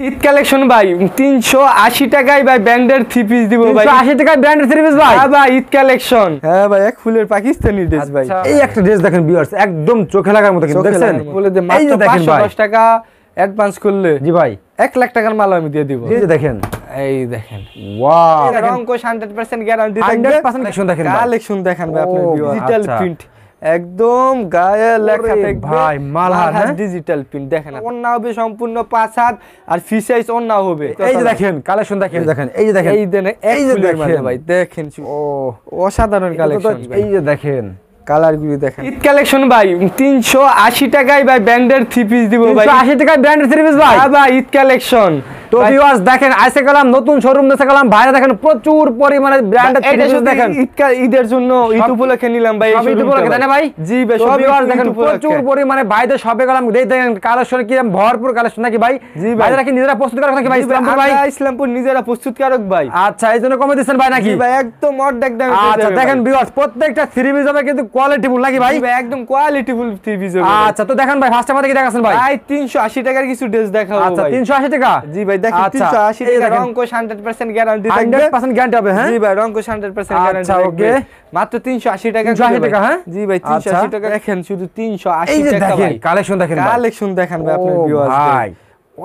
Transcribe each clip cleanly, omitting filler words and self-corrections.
Eid collection ভাই 380 টাকায় ভাই ব্র্যান্ডের থ্রি পিস দিব ভাই। 380 টাকায় ব্র্যান্ডের থ্রি পিস ভাই? হ্যাঁ ভাই ঈদ কালেকশন। হ্যাঁ ভাই এক ফুলের পাকিস্তানি ড্রেস ভাই। এই একটা ড্রেস দেখেন ভিউয়ার্স, একদম চোখে লাগার মতো কিন্তু দেখছেন। বলে দে মাত্র 510 টাকা অ্যাডভান্স করলে জি ভাই 1 লাখ টাকার মাল আমি দিয়ে দিব। এই যে দেখেন, এই দেখেন ওয়াও, রংকশ 100% গ্যারান্টি থাকবে। 100% কালেকশন দেখেন ভাই, কালেকশন দেখেন ভাই আপনার ভিউয়ার। ডিজিটাল আচ্ছা। প্রিন্ট একদম গায়ে লেখা থাকবে ভাই মালহার, হ্যাঁ ডিজিটাল প্রিন্ট দেখেন। ওন্না হবে সম্পূর্ণ 5 হাত আর ফ্রি সাইজ ওন্না হবে। এই যে দেখেন কালেকশন দেখেন, এই যে দেখেন, এই যে দেখেন ভাই দেখেন, ও অসাধারণ কালেকশন। এই যে দেখেন কালারগুলো দেখেন। ঈদ কালেকশন ভাই 380 টাকায় ভাই ব্র্যান্ডের থ্রি পিস দিব ভাই। 380 টাকায় ব্র্যান্ডের থ্রি পিস ভাই? হ্যাঁ ভাই ঈদ কালেকশন। তো ভিউয়ার্স দেখেন আইসে গেলাম নতুন শোরুম দেখে গেলাম, বাইরে দেখেন প্রচুর পরিমাণে ব্র্যান্ডের থ্রি পিস দেখেন। ঈদের জন্য ঈদ উপলক্ষে নিলাম ভাই। সব ঈদ উপলক্ষে তাই না ভাই? জি ভাই সব ভিউয়ার্স দেখেন প্রচুর পরিমাণে বাইরে সবে গেলাম, দেখেন কালেকশন কি ভরপুর কালেকশন নাকি ভাই? জি ভাই। বাইরে কি নিজেরা প্রস্তুত করে নাকি ভাই? ইসলামপুর ভাই, ইসলামপুর নিজেরা প্রস্তুতকারক ভাই। আচ্ছা এই জন্য কমে দিচ্ছেন ভাই নাকি? জি ভাই একদম অর্ধেক দামে। আচ্ছা দেখেন ভিউয়ার্স প্রত্যেকটা থ্রি পিস হবে কিন্তু কোয়ালিটিফুল নাকি ভাই? একদম কোয়ালিটিফুল থ্রি পিস হবে। আচ্ছা তো দেখেন ভাই ফার্স্ট আমাদের কি দেখাচ্ছেন ভাই? ভাই 380 টাকার কিছু ড্রেস দেখাবো ভাই। আচ্ছা 380 টাকা? জি ভাই দেখেন 380 টাকা রংকশ 100% গ্যারান্টি থাকবে। 100% গ্যারান্টি হবে, হ্যাঁ জি ভাই রংকশ 100% গ্যারান্টি থাকবে। ওকে মাত্র 380 টাকা। 380 টাকা, হ্যাঁ জি ভাই 380 টাকা দেখেন, শুধু 380 টাকা ভাই। কালেকশন দেখেন, কালেকশন দেখেন ভাই আপনার ভিউয়ার্স ভাই।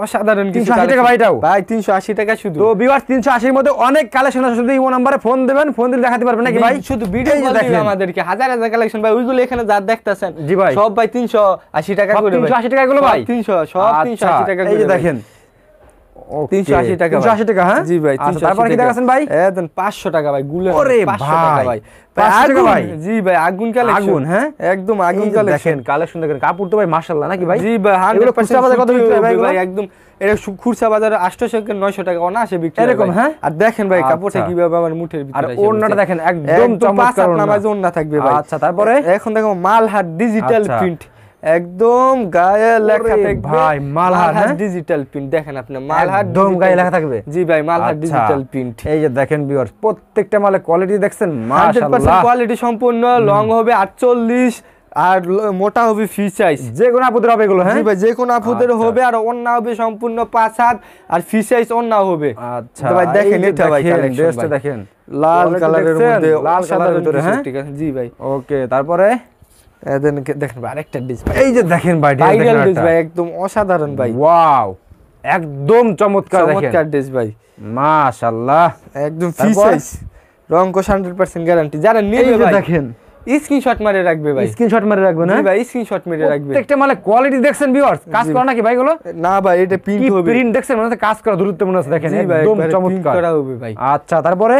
অসাধারণ কিছু 380 টাকা ভাই এটাও ভাই 380 টাকা শুধু। তো ভিউয়ার্স 380 এর মধ্যে অনেক কালেকশন আছে, শুধু এই নম্বরে ফোন দিবেন, ফোন দিলে দেখাতে পারবেন নাকি ভাই? শুধু ভিডিও কল দিবেন আমাদেরকে, হাজার হাজার কালেকশন ভাই। ওইগুলো এখানে যা দেখতাছেন জি ভাই সব ভাই 380 টাকা করে ভাই। 380 টাকা গুলো ভাই 300 সব 380 টাকা করে। এই যে দেখেন 380 টাকা 380 টাকা, হ্যাঁ জি ভাই। তারপর কি দেখাচ্ছেন ভাই? দেন 500 টাকা ভাই গুলো। ওরে 500 টাকা ভাই 500 টাকা ভাই। জি ভাই আগুন কালেকশন, আগুন, হ্যাঁ একদম আগুন কালেকশন। দেখেন কালেকশন দেখেন, কাপড় তো ভাই মাশাআল্লাহ নাকি ভাই? জি ভাই 100% বাজারে কত বিক্রি হয় ভাই? একদম এটা খুচরা বাজারে 800 থেকে 900 টাকা অনায়াসে বিক্রি হয় এরকম, হ্যাঁ। আর দেখেন ভাই কাপড়টা কিভাবে আমার মুঠের ভিতরে আর ওন্নাটা দেখেন একদম চমৎকার নামাজ ওন্না থাকবে ভাই। আচ্ছা তারপরে এখন দেখো মালহার ডিজিটাল প্রিন্ট একদম গায়ে লেখা থাকবে ভাই। মালহার ডিজিটাল প্রিন্ট দেখেন আপনি, মালহার একদম গায়ে লেখা থাকবে। জি ভাই মালহার ডিজিটাল প্রিন্ট। এই যে দেখেন ভিউয়ার্স প্রত্যেকটা মালে কোয়ালিটি দেখছেন মাশাআল্লাহ, 100% কোয়ালিটি সম্পূর্ণ। লং হবে 48 আর মোটা হবে ফ্রি সাইজ। যে কোন আপুদের হবে এগুলো, হ্যাঁ জি ভাই যে কোন আপুদের হবে। আর ওন্না হবে সম্পূর্ণ 5 হাত আর ফ্রি সাইজ ওন্না হবে। আচ্ছা ভাই দেখেন এটা ভাই ড্রেসটা দেখেন লাল কালারের মধ্যে, লাল কালারের ভিতরে, হ্যাঁ ঠিক আছে জি ভাই। ওকে তারপরে দেখেন ভাই আরেকটা ডিস ভাই। এই যে দেখেন ভাই ভাইরাল ডিস ভাই একদম অসাধারণ ভাই। ওয়াও একদম চমৎকার দেখেন, চমৎকার ডিস ভাই মাশাআল্লাহ একদম ফ্রি সাইজ রংকশ 100% গ্যারান্টি। যারা নেবে ভাই দেখেন স্ক্রিনশট মারে রাখবে ভাই, স্ক্রিনশট মারে রাখবেন, হ্যাঁ ভাই স্ক্রিনশট মেরে রাখবে। প্রত্যেকটা মালে কোয়ালিটি দেখছেন ভিউয়ার্স, কাজ করা নাকি ভাই গুলো? না ভাই এটা প্রিন্ট হবে, প্রিন্ট দেখছেন মানে কাজ করা দূরত্ব মনে আছে দেখেন একদম চমৎকার করা হবে ভাই। আচ্ছা তারপরে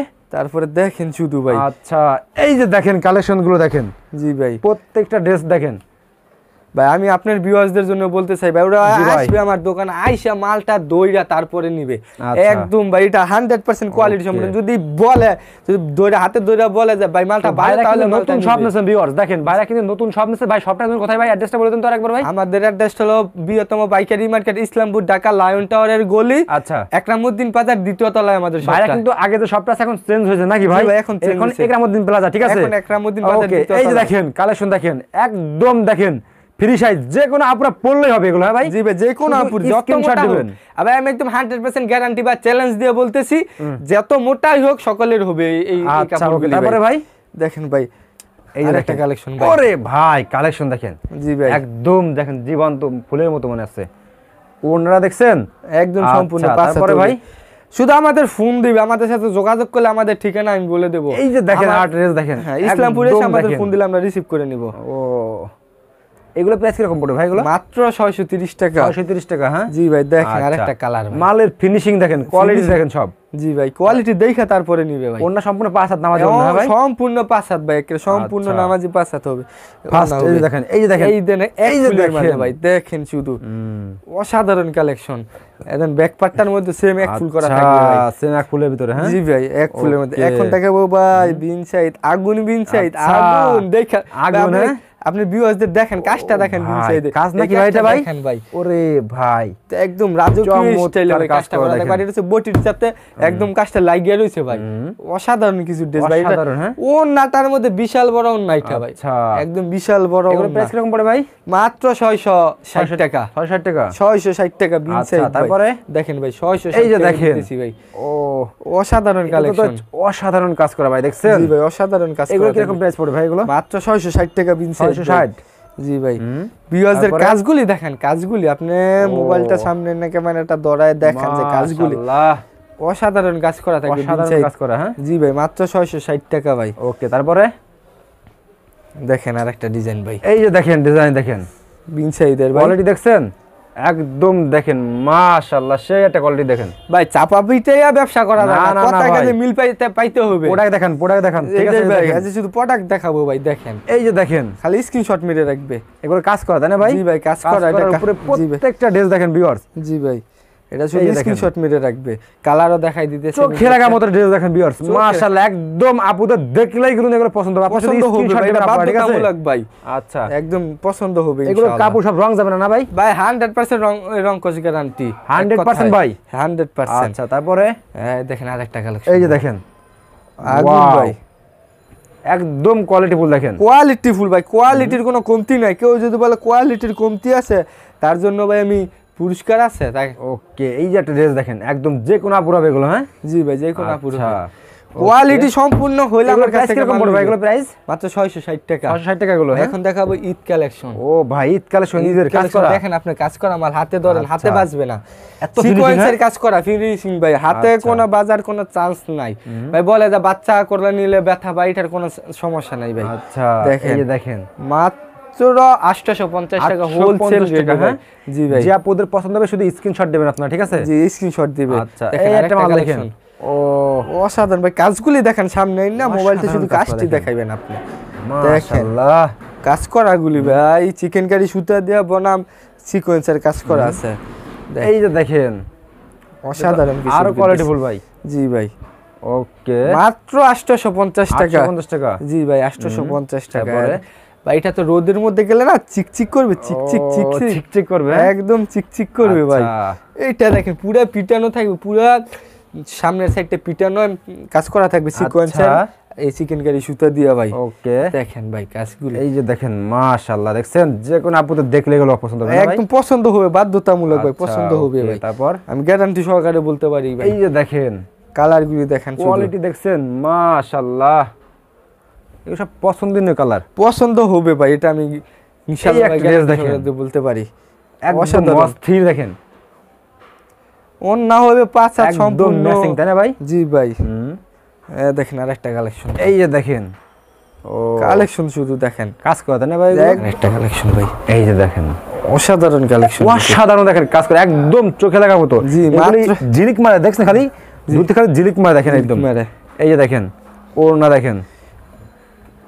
দেখেন শুধু ভাই। আচ্ছা এই যে দেখেন কালেকশন গুলো দেখেন। জি ভাই প্রত্যেকটা ড্রেস দেখেন ভাই। আমি আপনার ভিউয়ার্সদের জন্য বলতে চাই ভাই, ওরা আসবে আমার দোকানে আইসা মালটা দইরা তারপরে নিবে একদম ভাই। এটা 100% কোয়ালিটি সম্পন্ন। যদি বলে যদি দইরা হাতে দইরা বলে যে ভাই মালটা ভালো, তাহলে নতুন শপ নেছেন ভিউয়ার্স দেখেন, বাইরে কিন্তু নতুন শপ নেছে ভাই। শপটা কোথায় ভাই? অ্যাড্রেসটা বলে দেন তো আরেকবার ভাই। আমাদের অ্যাড্রেস হলো বৃহত্তম পাইকারি মার্কেট ইসলামপুর ঢাকা লায়ন টাওয়ারের গলি। আচ্ছা একরামউদ্দিন প্লাজার দ্বিতীয় তলায় আমাদের শপটা। বাইরে কিন্তু আগে যে শপটা এখন চেঞ্জ হয়েছে নাকি ভাই? এখন একরামউদ্দিন প্লাজা, ঠিক আছে এখন একরামউদ্দিন প্লাজার দ্বিতীয় তলায়। এই যে দেখেন কালেকশন দেখেন একদম দেখেন ফ্রি সাইজ, যে কোনো আপুরা পড়লেই হবে এগুলো, হ্যাঁ ভাই? জি ভাই যে কোনো আপুর যত মোটা দিবেন। আবার আমি একদম 100% গ্যারান্টি বা চ্যালেঞ্জ দিয়ে বলতেছি, যত মোটাই হোক সকলের হবে এই কাপড়গুলো। তারপরে ভাই দেখেন ভাই এই যে একটা কালেকশন ভাই। ওরে ভাই কালেকশন দেখেন, জি ভাই একদম দেখেন জীবন্ত ফুলের মতো মনে আছে। ওনারা দেখছেন একদম সম্পূর্ণ। তারপরে ভাই শুধু আমাদের ফোন দিবে, আমাদের সাথে যোগাযোগ করলে আমাদের ঠিকানা আমি বলে দেব। এই যে দেখেন অ্যাড্রেস দেখেন, হ্যাঁ ইসলামপুরে এসে আমাদের ফোন দিলে আমরা রিসিভ করে নিব। ও এগুলো প্রাইস কিরকম পড়বে ভাই? এগুলো মাত্র 630 টাকা। 630 টাকা, হ্যাঁ জি ভাই দেখেন আরেকটা কালার, মালের ফিনিশিং দেখেন, কোয়ালিটি দেখেন সব। জি ভাই কোয়ালিটি দেখা তারপরে নিবে ভাই। ওন্না সম্পূর্ণ 5 হাত নামাজি ওন্না ভাই, সম্পূর্ণ 5 হাত ভাই, একেবারে সম্পূর্ণ নামাজি 5 হাত হবে। ফার্স্ট এই যে দেখেন, এই যে দেখেন, এই যে দেখেন ভাই দেখেন শুধু অসাধারণ কালেকশন। একদম ব্যাক পার্টটার মধ্যে সেম এক ফুল করা থাকবে ভাই, সেম এক ফুলের ভিতরে, হ্যাঁ জি ভাই এক ফুলের মধ্যে। এখন দেখাবো ভাই বিন সাইড, আগুন বিন সাইড, আগুন দেখা আগুন। আপনি ভিউয়ারদের দেখেন কাজটা দেখেন বিনসাইদের কাজ নাকি ভাই এটা ভাই দেখেন ভাই ওরে ভাই তো একদম রাজকীয় স্টাইলে ভাই কাজটা করা থাকে বাড়ির হচ্ছে বটির সাথে একদম কাজটা লাগিয়ে রইছে ভাই অসাধারণ কিছু ড্রেস ভাই অসাধারণ হ্যাঁ ওন্নাটার মধ্যে বিশাল বড় ওন্না এটা ভাই আচ্ছা একদম বিশাল বড় এগুলো প্রাইস কিরকম পড়ে ভাই মাত্র 660 টাকা 660 টাকা 660 টাকা বিনসাইড আচ্ছা তারপরে দেখেন ভাই 660 এই যে দেখেন ভাই ও অসাধারণ কালেকশন অসাধারণ কাজ করা ভাই দেখছেন জি ভাই অসাধারণ কাজ করা এগুলো কিরকম প্রাইস পড়ে ভাই এগুলো মাত্র 660 টাকা বিনসাইড 660 জি ভাই ভিউয়ারদের কাজগুলি দেখেন কাজগুলি আপনি মোবাইলটা সামনে না ক্যামেরাটা ধরায় দেখেন যে কাজগুলি মাশাআল্লাহ অসাধারণ কাজ করা থাকে অসাধারণ কাজ করা হ্যাঁ জি ভাই মাত্র 660 টাকা ভাই ওকে তারপরে দেখেন আরেকটা ডিজাইন ভাই এই যে দেখেন ডিজাইন দেখেন বিনসাইদের ভাই কোয়ালিটি দেখছেন একদম দেখেন মাশাআল্লাহ সেই একটা কোয়ালিটি দেখেন ভাই চাপা পিটাইয়া ব্যবসা করা যায় না, না না, কথা না কাজে ভাই। মিল পাইতে হবে প্রোডাক্ট দেখেন ঠিক আছে ভাই দেখেন। আজ শুধু প্রোডাক্ট দেখাবো ভাই দেখেন এই যে দেখেন খালি স্ক্রিনশট মেরে রাখবে এগুলো কাজ করা তাই না ভাই জি ভাই কাজ করা এটা করার উপরে জি ভাই প্রত্যেকটা ড্রেস দেখেন ভিউয়ার্স জি ভাই এটা শুধু এই যে দেখেন। স্ক্রিনশট মেরে রাখবে কালারও দেখাই দিতেছে চোখে লাগা মতো ড্রেস দেখেন ভিউয়ার্স মাশাআল্লাহ একদম আপুদের দেখলেই গুলো এগুলো পছন্দ হবে আপনার যদি পছন্দ হবে স্ক্রিনশট ভাই দিবেন এটা আপনারা, ঠিক আছে বাধ্যতামূলক ভাই আচ্ছা একদম পছন্দ হবে এগুলো ইনশাআল্লাহ কাপড় সব রং যাবে না ভাই ভাই 100% রং কোচ গ্যারান্টি 100% ভাই 100% আচ্ছা তারপরে দেখেন আরেকটা কালেকশন এই যে দেখেন আগুন Wow! ভাই একদম কোয়ালিটি ফুল দেখেন কোয়ালিটি ফুল ভাই কোয়ালিটির কোনো কমতি নাই কেউ যদি বলে কোয়ালিটির কমতি আছে তার জন্য ভাই আমি পুরস্কার আছে তাই ওকে এই যে একটা ড্রেস দেখেন একদম যে কোনো আপুর হবে এগুলো হ্যাঁ জি ভাই যে কোনো আপুর আচ্ছা কোয়ালিটি সম্পূর্ণ হইলে আমার কাছে কিরকম পড়বে ভাই এগুলো প্রাইস মাত্র 660 টাকা 660 টাকা গুলো এখন দেখাবো ঈদ কালেকশন ও ভাই ঈদ কালেকশন ঈদের কাজ করা দেখেন আপনি কাজ করা মাল হাতে ধরেন হাতে আচ্ছা। বাজবে না এত সিকোয়েন্সের কাজ করা ফিনিশিং ভাই হাতে আচ্ছা। কোনো বাজার কোনো চান্স নাই ভাই বলে যে বাচ্চা করলে নিলে ব্যথা বা এটার কোনো সমস্যা নাই ভাই আচ্ছা দেখেন। এই যে দেখেন মাত্র 850 টাকা হোলসেল 850 রেট টাকা, ভাই জি ভাই যে আপুদের পছন্দ হবে শুধু স্ক্রিনশট দিবেন আপনারা, ঠিক আছে? জি স্ক্রিনশট দিবে আচ্ছা দেখেন এই একটা আরেকটা মাল দেখেন। কালেকশন ও অসাধারণ ভাই কাজগুলি দেখেন সামনে না মোবাইলতে শুধু অসাধারণ কাজ কাজটি দেখেন। দেখাইবেন আপনি মাশাআল্লাহ কাজ করাগুলি ভাই চিকেন কারি সুতা দেয়া বনাম সিকোয়েন্সের কাজ করা আছে এই যে দেখেন অসাধারণ কিছু আরো কোয়ালিটি ফুল ভাই। জি ভাই ওকে মাত্র 850 টাকা 850 টাকা। জি ভাই 850 টাকা তারপরে? ভাই এটা তো রোদের মধ্যে গেলে না চিকচিক করবে চিকচিক ও, চিকচিক চিকচিক করবে। একদম চিকচিক করবে ভাই আচ্ছা। এইটা দেখেন পুরো পিটানো থাকবে পুরো সামনের সাইডে পিটানো কাজ করা থাকবে সিকোয়েন্সের এই চিকেন কারি সুতা দিয়া ভাই ওকে দেখেন ভাই কাজগুলো এই যে দেখেন মাশাআল্লাহ দেখছেন যে কোন আপুদের দেখলে এগুলো পছন্দ হবে না ভাই? একদম পছন্দ হবে বাধ্যতামূলক ভাই আচ্ছা, পছন্দ হবে ওকে, ভাই তারপর আমি গ্যারান্টি সহকারে বলতে পারি ভাই এই যে দেখেন কালার গুলি দেখেন শুধু। কোয়ালিটি দেখছেন মাশাআল্লাহ এগুলো সব পছন্দনীয় কালার। পছন্দ হবে ভাই এটা আমি ইনশাআল্লাহ একটা guarantee dress দেখেন। সহকারে বলতে পারি একদম অসাধারণ। অস্থির দেখেন ওন না হবে পাঁচ হাত একদম সম্পূর্ণ ম্যাচিং তাই না ভাই? জি ভাই হুম। দেখেন আরেকটা কালেকশন এই যে দেখেন ও কালেকশন শুধু দেখেন কাজ করে তাই না ভাই এগুলো? আরেকটা কালেকশন ভাই এই যে দেখেন অসাধারণ কালেকশন অসাধারণ দেখেন কাজ করে একদম চোখে লাগার মতো। জি, এগুলি মাত্র- ঝিলিক মারে দেখছেন খালি দূর থেকে খালি ঝিলিক মারে দেখেন একদম মেরে এই যে দেখেন ওড়না দেখেন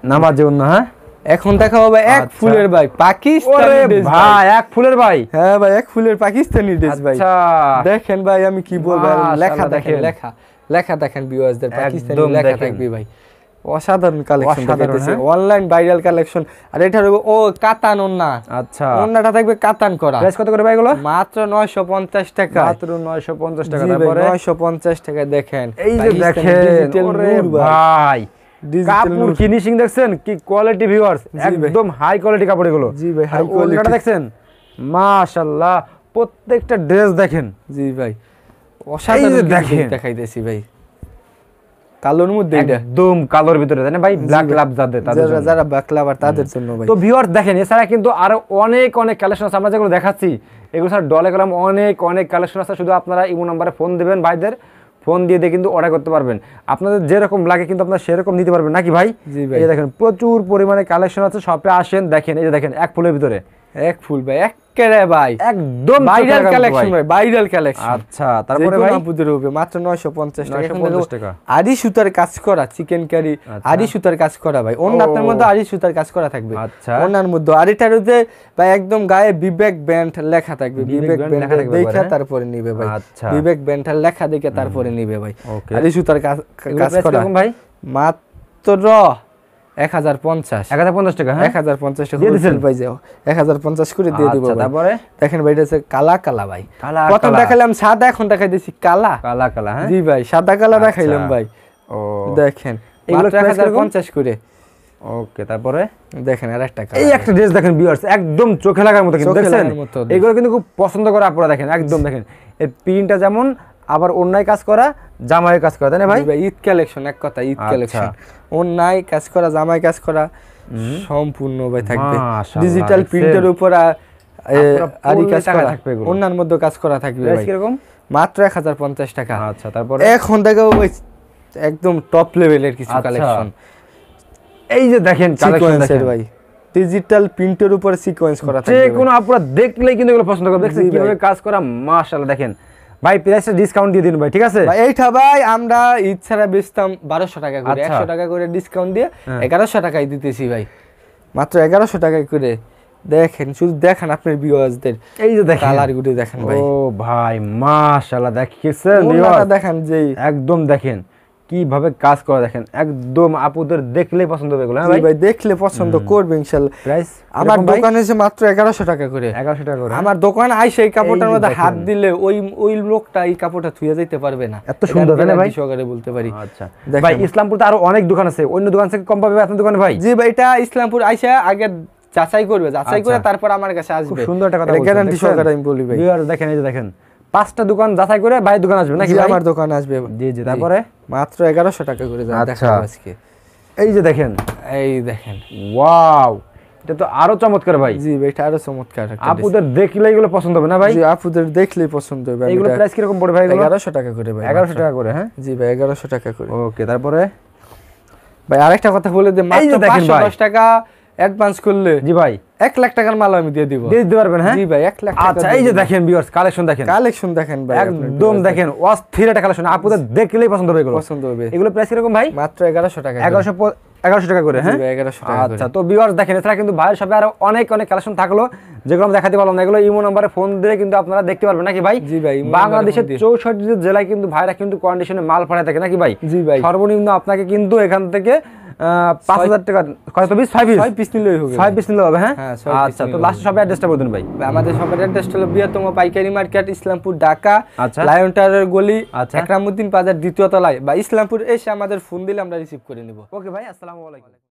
নামাজ যে ওড়না হ্যাঁ এখন দেখা হবে এক আচ্ছা। ফুলের ভাই পাকিস্তানি ওরে ড্রেস ভাই এক ফুলের ভাই হ্যাঁ ভাই এক ফুলের পাকিস্তানি ড্রেস ভাই আচ্ছা দেখেন ভাই আমি কি বলবো আর মাশাআল্লাহ, লেখা দেখেন দেখেন। লেখা লেখা দেখেন ভিউয়ার্সদের পাকিস্তানি একদম লেখা দেখেন। থাকবে ভাই অসাধারণ কালেকশন অসাধারণ, দেখাইতেছি হ্যাঁ। অনলাইন ভাইরাল কালেকশন আর এটা হবে ও কাতান ওন্না আচ্ছা ওন্নাটা থাকবে কাতান করা প্রাইস কত করে ভাই এগুলো? মাত্র 950 টাকা মাত্র 950 টাকা। জি ভাই, তারপরে 950 টাকা দেখেন এই যে পাকিস্তানি দেখেন digital ওরে নূর ভাই ভাই Digital কাপড় নূর। ফিনিশিং দেখছেন কি কোয়ালিটি ভিউয়ার্স ভাই। একদম হাই কোয়ালিটি কাপড় এগুলো। জি ভাই, high আর ওড়নাটা quality। দেখছেন মাশাআল্লাহ প্রত্যেকটা ড্রেস দেখেন জি ভাই অসাধারণ যে কিছু দেখেন। দেখাইতেছি ভাই কালোর মধ্যে এটা একদম কালোর ভিতরে তাই না ভাই ব্ল্যাক লাভ যাদের তাদের যারা জন্য। যারা বাকলাবার তাদের জন্য ভাই তো ভিউয়ার্স দেখেন এছাড়া কিন্তু আরো অনেক অনেক কালেকশন আছে আমরা যেগুলো দেখাচ্ছি এগুলো স্যার ডলে গেলাম অনেক অনেক কালেকশন আছে শুধু আপনারা ইমো নাম্বারে ফোন দিবেন ভাইদের ফোন দিয়ে কিন্তু অর্ডার করতে পারবেন আপনাদের যেরকম লাগে কিন্তু আপনারা সেরকম নিতে পারবেন নাকি ভাই? জি ভাই। এই যে দেখেন প্রচুর পরিমাণে কালেকশন আছে শপে আসেন দেখেন এই যে দেখেন এক ফুলের ভিতরে এক ফুল ভাই একেবারে ভাই একদম ভাইরাল চোখে লাগার মতো কালেকশন ভাই। ভাই ভাইরাল কালেকশন আচ্ছা তারপরে ভাই আপুদের হবে মাত্র 950 টাকা এখন 950 দেখো টাকা। আরি সুতার কাজ করা চিকেন কারি আচ্ছা। আরি সুতার কাজ করা ভাই অন্য আপনার ও। মধ্যে আরি সুতার কাজ করা থাকবে আচ্ছা। ওনার মধ্যে আরিটার মধ্যে ভাই একদম গায়ে বিবেক ব্যান্ড লেখা থাকবে বিবেক বিবেক ব্যান্ড ব্যান্ড লেখা থাকবে দেখে পরে, তারপরে নিবে ভাই আচ্ছা। বিবেক ব্যান্ডের লেখা দেখে তারপরে নিবে ভাই ওকে। আরি সুতার কাজ এগুলো কাজ price করা কিরকম ভাই? মাত্র 1050 1050 টাকা, হ্যাঁ 1050 টাকা দিয়ে দিছেন? হোলসেল প্রাইসে 1050 করে দিয়ে দিব আচ্ছা, ভাই। তারপরে দেখেন ভাই এটা হচ্ছে কালা কালা ভাই, কালা প্রথম কালা। দেখালাম সাদা, এখন দেখাই দিছি কালা। কালা কালা, হ্যাঁ জি ভাই সাদা কালা দেখাইলাম আচ্ছা। ভাই। ও দেখেন এগুলো মাত্র price কিরকম? 1050 করে। ওকে, তারপরে দেখেন আর একটা এই একটা ড্রেস দেখেন ভিউয়ার্স, একদম চোখে লাগার মতো কিন্তু, চোখে দেখছেন লাগার মতো dress। এগুলো কিন্তু খুব পছন্দ করে আপনারা, দেখেন একদম দেখেন এর প্রিন্টটা যেমন, আবার অন্যায় কাজ করা, জামায় কাজ করা, তাই না ভাই? ভাই ঈদ কালেকশন, এক কথা ঈদ আচ্ছা। কালেকশন, অন্যায় কাজ করা, জামায় কাজ করা, সম্পূর্ণ ভাই থাকবে। মাশাআল্লাহ, ডিজিটাল দেখছেন? প্রিন্টের উপর আপনারা আরি পরলে কাজ টাকা করা থাকবে এগুলো। অন্যান্য মধ্যে কাজ করা থাকবে প্রাইস ভাই। কিরকম? মাত্র 1050 টাকা। আচ্ছা, তারপরে এখন দেখো ওই একদম টপ লেভেলের কিছু আচ্ছা। কালেকশন, এই যে দেখেন কালেকশন সিকোয়েন্সের দেখেন ভাই, ডিজিটাল প্রিন্টের উপর সিকোয়েন্স করা যে থাকবে কোনো আপনারা দেখলেই কিন্তু এগুলো পছন্দ করবে। দেখছেন জি ভাই। কিভাবে কাজ করা, মাশাআল্লাহ। দেখেন ভাই প্রাইসটা ডিসকাউন্ট দিয়ে দিন ভাই, ঠিক আছে? ভাই। এইটা ভাই আমরা ঈদ ছাড়া বেচতাম 1200 টাকা করে, আচ্ছা। 100 টাকা করে ডিসকাউন্ট দিয়ে হ্যাঁ। 1100 টাকায় দিতেছি ভাই, মাত্র 1100 টাকায় করে। দেখেন শুধু দেখেন আপনার ভিউয়ার্সদের এই যে দেখেন কালার গুলো দেখেন ভাই, ও ভাই মাশাআল্লাহ, দেখেছেন ওনাটা ভিউয়ার্স? দেখেন যে একদম দেখেন কিভাবে কাজ করা, দেখেন একদম আপুদের দেখলেই পছন্দ হবে এগুলো, হ্যাঁ জি ভাই? ভাই দেখলে পছন্দ করবে ইনশাআল্লাহ। প্রাইস আমার দোকানে এসে মাত্র 1100 টাকা করে। 1100 টাকা করে, হ্যাঁ? আমার দোকান আইসে এই কাপড়টার এই যে মধ্যে হাত দেখেন। দিলে ওই ওই লোকটা এই কাপড়টা ধুয়ে যাইতে পারবে না, এত সুন্দর, তাই না ভাই? সহকারে বলতে পারি। আচ্ছা দেখেন। ভাই, ইসলামপুরে তো আরো অনেক দোকান আছে, অন্য দোকান থেকে কম পাবে আপনার দোকানে ভাই? জি ভাই, এটা ইসলামপুর আইসা আগে যাচাই করবে, যাচাই করে আচ্ছা। তারপর আমার কাছে খুব আসবে। সুন্দর একটা কথা এটা বলছেন, গ্যারান্টি দেখছেন? সহকারে আমি বলি ভাই। ভিউয়ার্স দেখেন, এই যে দেখেন 5টা দোকান যাচাই করে ভাই দোকান আসবে নাকি জি, ভাই? আমার দোকানে আসবে। জি জি, তারপরে মাত্র 1100 টাকা করে যা আচ্ছা। দেখাবো আজকে। এই যে দেখেন, এই দেখেন, ওয়াও, এটা তো আরো চমৎকার ভাই। জি ভাই এটা আরো চমৎকার একটা dress। আপুদের দেখলেই এগুলো পছন্দ হবে না ভাই? জি আপুদের দেখলেই পছন্দ হবে। এইগুলো প্রাইস কিরকম পড়ে ভাই? 1100 টাকা করে ভাই। 1100 টাকা করে, হ্যাঁ জি ভাই 1100 টাকা করে। ওকে, তারপরে ভাই আরেকটা কথা বলে দে, এই মাত্র যে দেখেন ভাই। 510 টাকা অ্যাডভান্স করলে জি ভাই 1 লাখ টাকার মাল আমি দিয়ে দিব। দিয়ে দিতে পারবেন, হ্যাঁ? জি ভাই 1 লাখ টাকা। আচ্ছা, এই যে দেখেন ভিউয়ার্স, কালেকশন দেখেন, কালেকশন দেখেন ভাই, আপনার একদম দেখেন অস্থির একটা কালেকশন, আপুদের দেখলেই পছন্দ হবে এগুলো। পছন্দ হবে। এগুলো প্রাইস কিরকম ভাই? মাত্র 1100 টাকা। 1100 টাকা করে, হ্যাঁ? জি ভাই 1100 টাকা করে। আচ্ছা, তো ভিউয়ার্স দেখেন, এছাড়া কিন্তু ভাইয়ের সাথে আরো অনেক অনেক কালেকশন থাকলো, যেগুলো আমরা দেখাতে পারলাম না। এগুলো ইমো নম্বরে ফোন দিলে কিন্তু আপনারা দেখতে পারবেন নাকি ভাই? জি ভাই, ইমো বাংলাদেশের নম্বরে ফোন 64 জেলায় কিন্তু ভাইরা কিন্তু কন্ডিশনে মাল পাঠায় থাকে নাকি ভাই? জি ভাই। সর্বনিম্ন আপনাকে কিন্তু এখান থেকে 5000 টাকা, কত পিস? 5 পিস? 6 পিস নিলেই হবে। 6 পিস নিলে হবে, হ্যাঁ? হ্যাঁ, 6 পিস আচ্ছা, তো নিলে লাস্ট সব অ্যাড্রেসটা বলুন ভাই। আমাদের শপের অ্যাড্রেস হলো বৃহত্তম পাইকারি মার্কেট, ইসলামপুর, ঢাকা। আচ্ছা। লায়ন টাওয়ারের গলি, আচ্ছা। একরামউদ্দিন বাজার, দ্বিতীয় তলায়, বা ইসলামপুর এসে আমাদের ফোন দিলে আমরা রিসিভ করে নিব। ওকে ভাই, আসসালামু আলাইকুম।